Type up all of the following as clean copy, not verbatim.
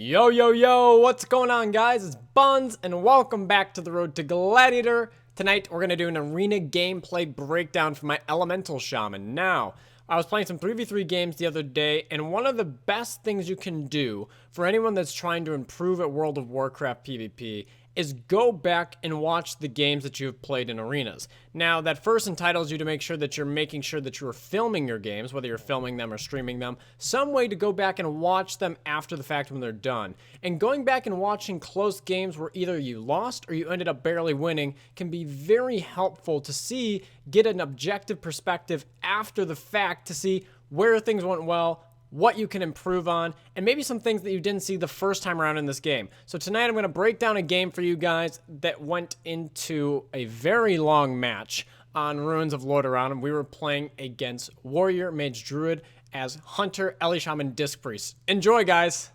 Yo, yo, yo, what's going on, guys? It's Buns, and welcome back to the Road to Gladiator. Tonight, we're going to do an arena gameplay breakdown for my Elemental Shaman. Now, I was playing some 3v3 games the other day, and one of the best things you can do for anyone that's trying to improve at World of Warcraft PvP is go back and watch the games that you've played in arenas. Now, that first entitles you to make sure that you're making sure that you're filming your games, whether you're filming them or streaming them, some way to go back and watch them after the fact when they're done. And going back and watching close games where either you lost or you ended up barely winning can be very helpful to get an objective perspective after the fact to see where things went well, what you can improve on, and maybe some things that you didn't see the first time around in this game. So tonight I'm going to break down a game for you guys that went into a very long match on Ruins of Lordaeron. We were playing against Warrior, Mage, Druid as Hunter, Ele Shaman, Disc Priest. Enjoy, guys!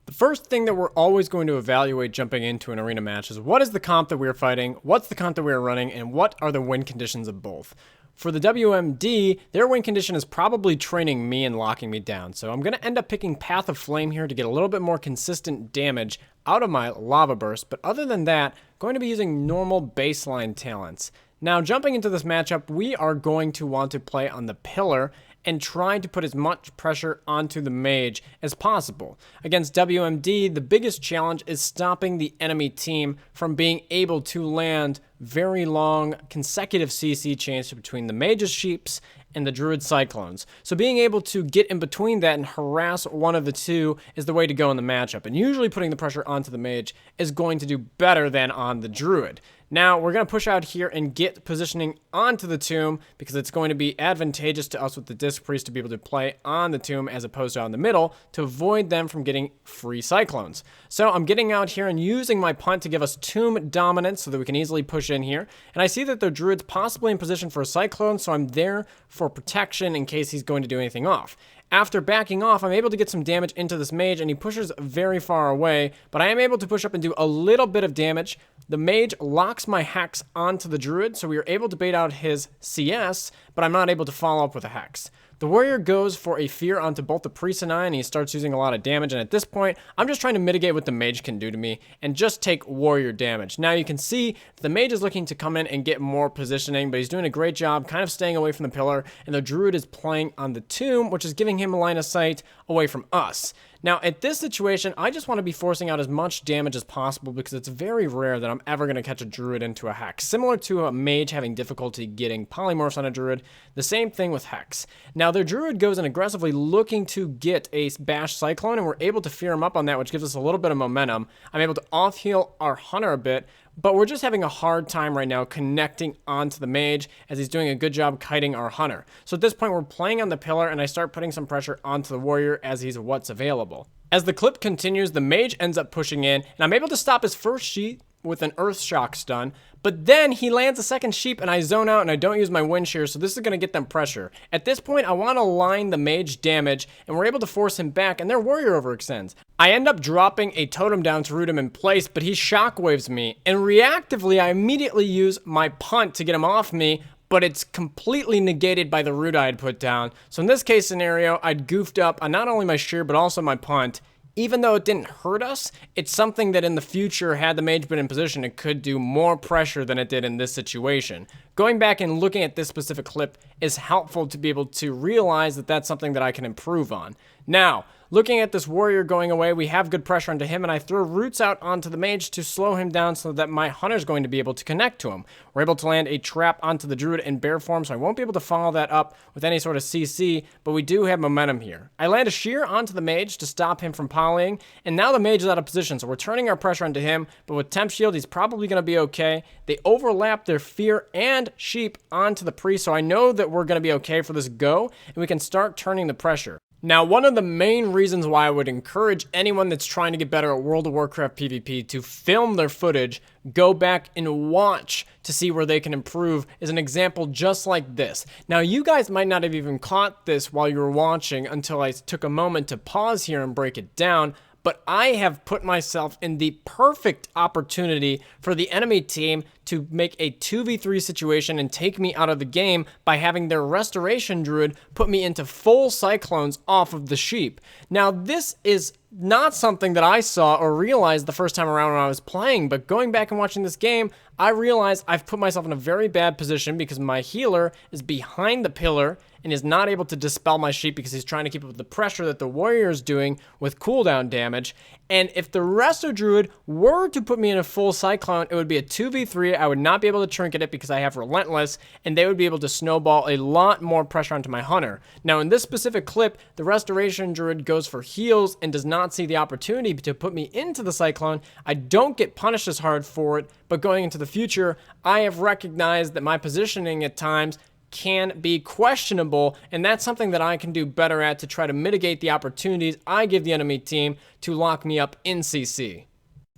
The first thing that we're always going to evaluate jumping into an arena match is what is the comp that we're fighting, what's the comp that we're running, and what are the win conditions of both. For the WMD, their win condition is probably training me and locking me down, so I'm going to end up picking Path of Flame here to get a little bit more consistent damage out of my Lava Burst, but other than that, going to be using normal baseline talents. Now, jumping into this matchup, we are going to want to play on the Pillar and try to put as much pressure onto the Mage as possible. Against WMD, the biggest challenge is stopping the enemy team from being able to land very long consecutive CC chains between the Mage's Sheeps and the Druid Cyclones. So being able to get in between that and harass one of the two is the way to go in the matchup. And usually putting the pressure onto the Mage is going to do better than on the Druid. Now, we're going to push out here and get positioning onto the tomb because it's going to be advantageous to us with the Disc Priest to be able to play on the tomb as opposed to on the middle to avoid them from getting free Cyclones. So I'm getting out here and using my punt to give us tomb dominance so that we can easily push in here. And I see that the Druid's possibly in position for a Cyclone, so I'm there for protection in case he's going to do anything off. After backing off, I'm able to get some damage into this Mage, and he pushes very far away, but I am able to push up and do a little bit of damage. The Mage locks my Hex onto the Druid, so we are able to bait out his CS, but I'm not able to follow up with a Hex. The Warrior goes for a Fear onto both the Priest and I, and he starts using a lot of damage, and at this point, I'm just trying to mitigate what the Mage can do to me and just take Warrior damage. Now you can see the Mage is looking to come in and get more positioning, but he's doing a great job kind of staying away from the Pillar, and the Druid is playing on the tomb, which is giving him a line of sight away from us. Now, at this situation, I just want to be forcing out as much damage as possible because it's very rare that I'm ever going to catch a Druid into a Hex. Similar to a Mage having difficulty getting polymorphs on a Druid, the same thing with Hex. Now, their Druid goes in aggressively looking to get a Bash Cyclone, and we're able to fear him up on that, which gives us a little bit of momentum. I'm able to off-heal our Hunter a bit, but we're just having a hard time right now connecting onto the Mage as he's doing a good job kiting our Hunter. So at this point, we're playing on the Pillar, and I start putting some pressure onto the Warrior as he's what's available. As the clip continues, the Mage ends up pushing in, and I'm able to stop his first sheep with an Earth Shock stun, but then he lands a second sheep and I zone out and I don't use my wind shear, so this is going to get them pressure. At this point, I want to line the Mage damage, and we're able to force him back, and their Warrior overextends. I end up dropping a totem down to root him in place, but he shockwaves me, and reactively, I immediately use my punt to get him off me, but it's completely negated by the root I had put down. So in this case scenario, I'd goofed up on not only my shear, but also my punt. Even though it didn't hurt us, it's something that in the future, had the Mage been in position, it could do more pressure than it did in this situation. Going back and looking at this specific clip is helpful to be able to realize that that's something that I can improve on. Now, looking at this Warrior going away, we have good pressure onto him, and I throw roots out onto the Mage to slow him down so that my Hunter's going to be able to connect to him. We're able to land a trap onto the Druid in bear form, so I won't be able to follow that up with any sort of CC, but we do have momentum here. I land a shear onto the Mage to stop him from polying, and now the Mage is out of position, so we're turning our pressure onto him, but with Temp Shield, he's probably going to be okay. They overlap their Fear and Sheep onto the Priest, so I know that we're going to be okay for this go, and we can start turning the pressure. Now, one of the main reasons why I would encourage anyone that's trying to get better at World of Warcraft PvP to film their footage, go back and watch to see where they can improve is an example just like this. Now, you guys might not have even caught this while you were watching until I took a moment to pause here and break it down, but I have put myself in the perfect opportunity for the enemy team to make a 2v3 situation and take me out of the game by having their Restoration Druid put me into full Cyclones off of the sheep. Now, this is not something that I saw or realized the first time around when I was playing, but going back and watching this game, I realized I've put myself in a very bad position because my healer is behind the pillar and is not able to dispel my sheep because he's trying to keep up with the pressure that the warrior is doing with cooldown damage. And if the resto druid were to put me in a full cyclone, it would be a 2v3. I would not be able to trinket it because I have relentless, and they would be able to snowball a lot more pressure onto my hunter. Now in this specific clip, the restoration druid goes for heals and does not see the opportunity to put me into the cyclone. I don't get punished as hard for it, but going into the future, I have recognized that my positioning at times can be questionable, and that's something that I can do better at to try to mitigate the opportunities I give the enemy team to lock me up in CC.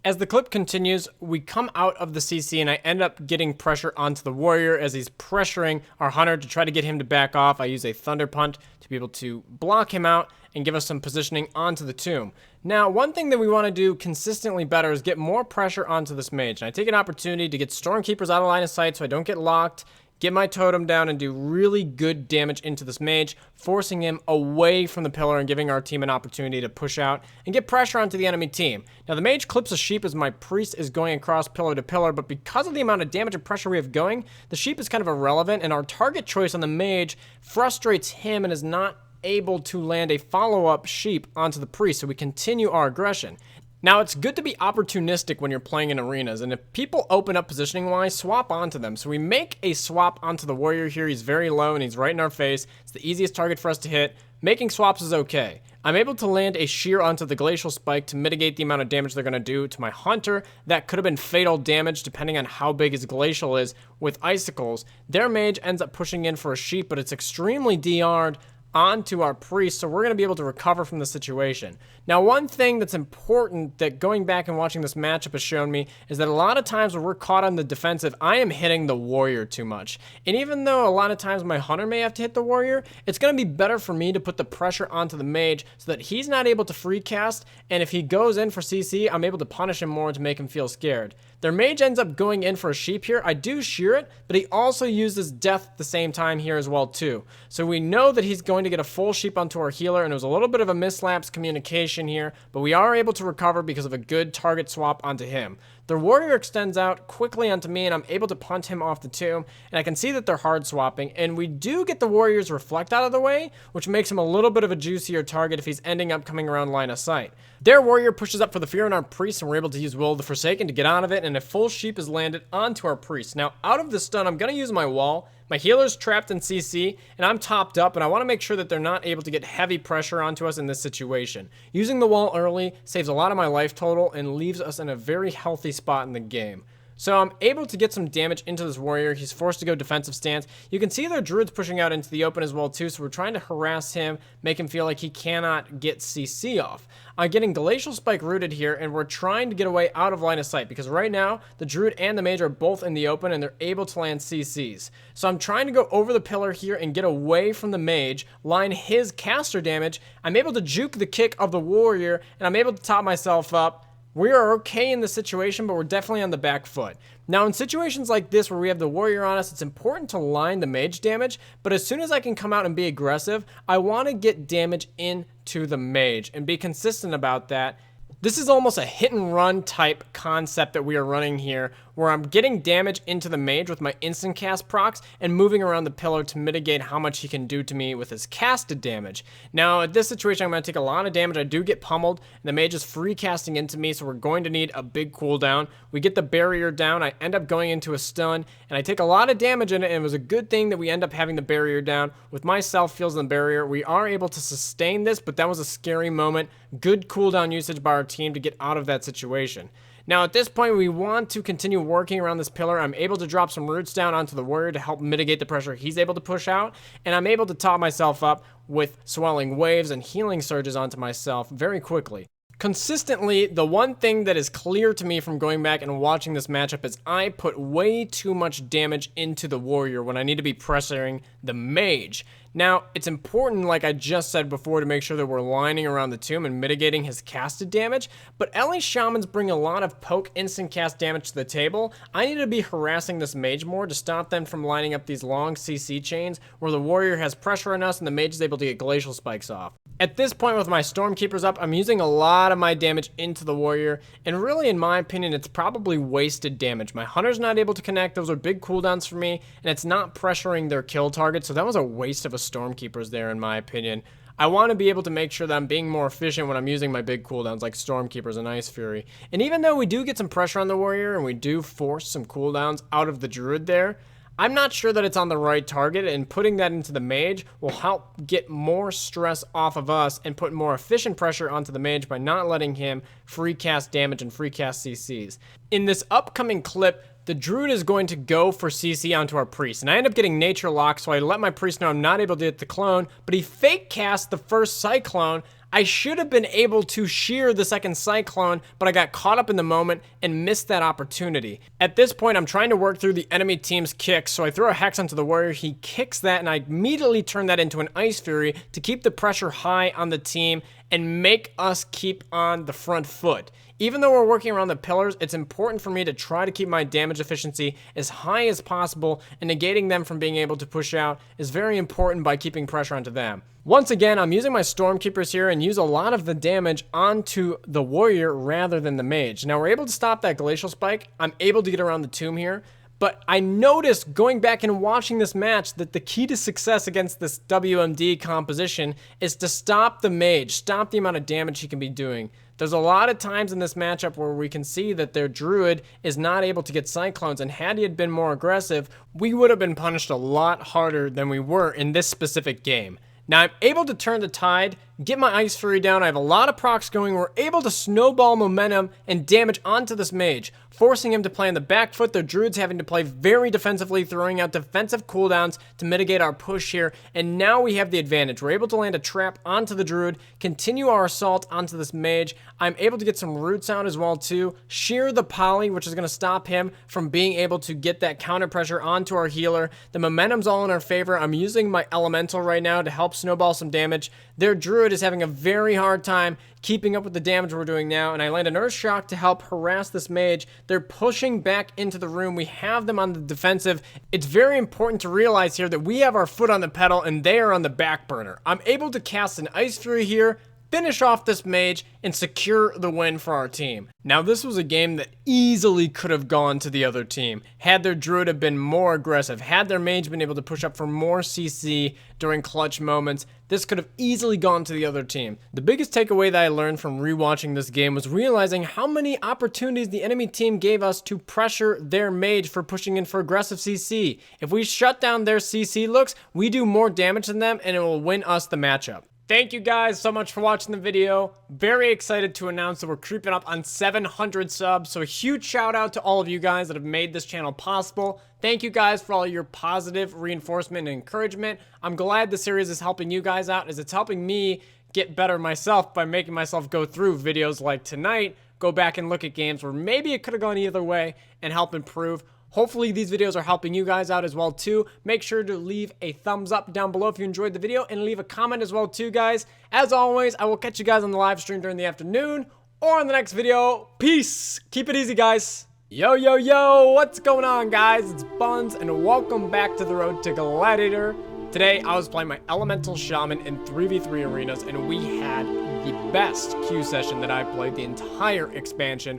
As the clip continues, we come out of the CC and I end up getting pressure onto the warrior as he's pressuring our hunter to try to get him to back off. I use a thunder punt to be able to block him out and give us some positioning onto the tomb. Now, one thing that we want to do consistently better is get more pressure onto this mage. And I take an opportunity to get Stormkeepers out of line of sight so I don't get locked, get my totem down, and do really good damage into this mage, forcing him away from the pillar and giving our team an opportunity to push out and get pressure onto the enemy team. Now, the mage clips a sheep as my priest is going across pillar to pillar, but because of the amount of damage and pressure we have going, the sheep is kind of irrelevant, and our target choice on the mage frustrates him and is not able to land a follow-up sheep onto the priest, so we continue our aggression. Now, it's good to be opportunistic when you're playing in arenas, and if people open up positioning-wise, swap onto them. So we make a swap onto the warrior here. He's very low, and he's right in our face. It's the easiest target for us to hit. Making swaps is okay. I'm able to land a shear onto the glacial spike to mitigate the amount of damage they're going to do to my hunter. That could have been fatal damage depending on how big his glacial is with icicles. Their mage ends up pushing in for a sheep, but it's extremely DR'd onto our priest, so we're going to be able to recover from the situation. Now, one thing that's important that going back and watching this matchup has shown me is that a lot of times when we're caught on the defensive, I am hitting the warrior too much. And even though a lot of times my hunter may have to hit the warrior, it's going to be better for me to put the pressure onto the mage so that he's not able to free cast, and if he goes in for CC, I'm able to punish him more to make him feel scared. Their mage ends up going in for a sheep here. I do shear it, but he also uses death at the same time here as well too. So we know that he's going to get a full sheep onto our healer, and it was a little bit of a mislapse communication here, but we are able to recover because of a good target swap onto him. The warrior extends out quickly onto me, and I'm able to punt him off the tomb, and I can see that they're hard swapping, and we do get the warrior's reflect out of the way, which makes him a little bit of a juicier target if he's ending up coming around line of sight. Their warrior pushes up for the fear on our priest, and we're able to use Will of the Forsaken to get out of it, and a full sheep is landed onto our priest. Now, out of the stun, I'm going to use my wall. My healer's trapped in CC, and I'm topped up, and I want to make sure that they're not able to get heavy pressure onto us in this situation. Using the wall early saves a lot of my life total and leaves us in a very healthy spot in the game. So I'm able to get some damage into this warrior. He's forced to go defensive stance. You can see their druid's pushing out into the open as well too, so we're trying to harass him, make him feel like he cannot get CC off. I'm getting Glacial Spike rooted here, and we're trying to get away out of line of sight because right now the druid and the mage are both in the open and they're able to land CCs. So I'm trying to go over the pillar here and get away from the mage, line his caster damage. I'm able to juke the kick of the warrior, and I'm able to top myself up. We are okay in the situation, but we're definitely on the back foot. Now, in situations like this where we have the warrior on us, it's important to line the mage damage, but as soon as I can come out and be aggressive, I want to get damage into the mage and be consistent about that. This is almost a hit and run type concept that we are running here, where I'm getting damage into the mage with my instant cast procs and moving around the pillar to mitigate how much he can do to me with his casted damage. Now, at this situation, I'm going to take a lot of damage. I do get pummeled, and the mage is free casting into me, so we're going to need a big cooldown. We get the barrier down. I end up going into a stun, and I take a lot of damage in it, and it was a good thing that we end up having the barrier down. With my self-heals and the barrier, we are able to sustain this, but that was a scary moment. Good cooldown usage by our team to get out of that situation. Now, at this point, we want to continue working around this pillar. I'm able to drop some roots down onto the warrior to help mitigate the pressure he's able to push out, and I'm able to top myself up with swelling waves and healing surges onto myself very quickly. Consistently, the one thing that is clear to me from going back and watching this matchup is I put way too much damage into the warrior when I need to be pressuring the mage. Now, it's important, like I just said before, to make sure that we're lining around the tomb and mitigating his casted damage, but Ellie's Shamans bring a lot of poke instant cast damage to the table. I need to be harassing this mage more to stop them from lining up these long CC chains where the warrior has pressure on us and the mage is able to get glacial spikes off. At this point with my Stormkeepers up, I'm using a lot of my damage into the warrior, and really in my opinion it's probably wasted damage. My Hunter's not able to connect, those are big cooldowns for me, and it's not pressuring their kill target, so that was a waste of a Stormkeepers there in my opinion. I want to be able to make sure that I'm being more efficient when I'm using my big cooldowns like Stormkeepers and Ice Fury. And even though we do get some pressure on the warrior and we do force some cooldowns out of the druid there, I'm not sure that it's on the right target, and putting that into the mage will help get more stress off of us and put more efficient pressure onto the mage by not letting him free cast damage and free cast CCs. In this upcoming clip, the druid is going to go for CC onto our priest, and I end up getting nature lock, so I let my priest know I'm not able to hit the clone, but he fake cast the first cyclone. I should have been able to shear the second cyclone, but I got caught up in the moment and missed that opportunity. At this point, I'm trying to work through the enemy team's kicks, so I throw a hex onto the warrior, he kicks that, and I immediately turn that into an Ice Fury to keep the pressure high on the team and make us keep on the front foot. Even though we're working around the pillars, it's important for me to try to keep my damage efficiency as high as possible, and negating them from being able to push out is very important by keeping pressure onto them. Once again, I'm using my Stormkeepers here and use a lot of the damage onto the warrior rather than the mage. Now we're able to stop that glacial spike. I'm able to get around the tomb here. But I noticed going back and watching this match that the key to success against this WMD composition is to stop the mage, stop the amount of damage he can be doing. There's a lot of times in this matchup where we can see that their druid is not able to get cyclones, and had he had been more aggressive, we would have been punished a lot harder than we were in this specific game. Now I'm able to turn the tide, get my Ice Fury down, I have a lot of procs going, we're able to snowball momentum and damage onto this mage, forcing him to play on the back foot, the druid's having to play very defensively, throwing out defensive cooldowns to mitigate our push here, and now we have the advantage. We're able to land a trap onto the druid, continue our assault onto this mage. I'm able to get some roots out as well too, shear the poly, which is going to stop him from being able to get that counter pressure onto our healer. The momentum's all in our favor. I'm using my elemental right now to help snowball some damage. Their druid is having a very hard time keeping up with the damage we're doing now, and I land an Earth Shock to help harass this mage. They're pushing back into the room. We have them on the defensive. It's very important to realize here that we have our foot on the pedal and they are on the back burner. I'm able to cast an Ice Fury here, finish off this mage, and secure the win for our team. Now this was a game that easily could have gone to the other team had their druid have been more aggressive, had their mage been able to push up for more CC during clutch moments. This could have easily gone to the other team. The biggest takeaway that I learned from rewatching this game was realizing how many opportunities the enemy team gave us to pressure their mage for pushing in for aggressive CC. If we shut down their CC looks, we do more damage than them and it will win us the matchup. Thank you guys so much for watching the video. Very excited to announce that we're creeping up on 700 subs. So a huge shout out to all of you guys that have made this channel possible. Thank you guys for all your positive reinforcement and encouragement. I'm glad the series is helping you guys out as it's helping me get better myself by making myself go through videos like tonight, go back and look at games where maybe it could have gone either way and help improve. Hopefully these videos are helping you guys out as well too. Make sure to leave a thumbs up down below if you enjoyed the video, and leave a comment as well too, guys. As always, I will catch you guys on the live stream during the afternoon or on the next video. Peace. Keep it easy, guys. Yo, yo, yo, what's going on, guys? It's Buns, and welcome back to the Road to Gladiator. Today, I was playing my Elemental Shaman in 3v3 arenas, and we had the best queue session that I've played the entire expansion.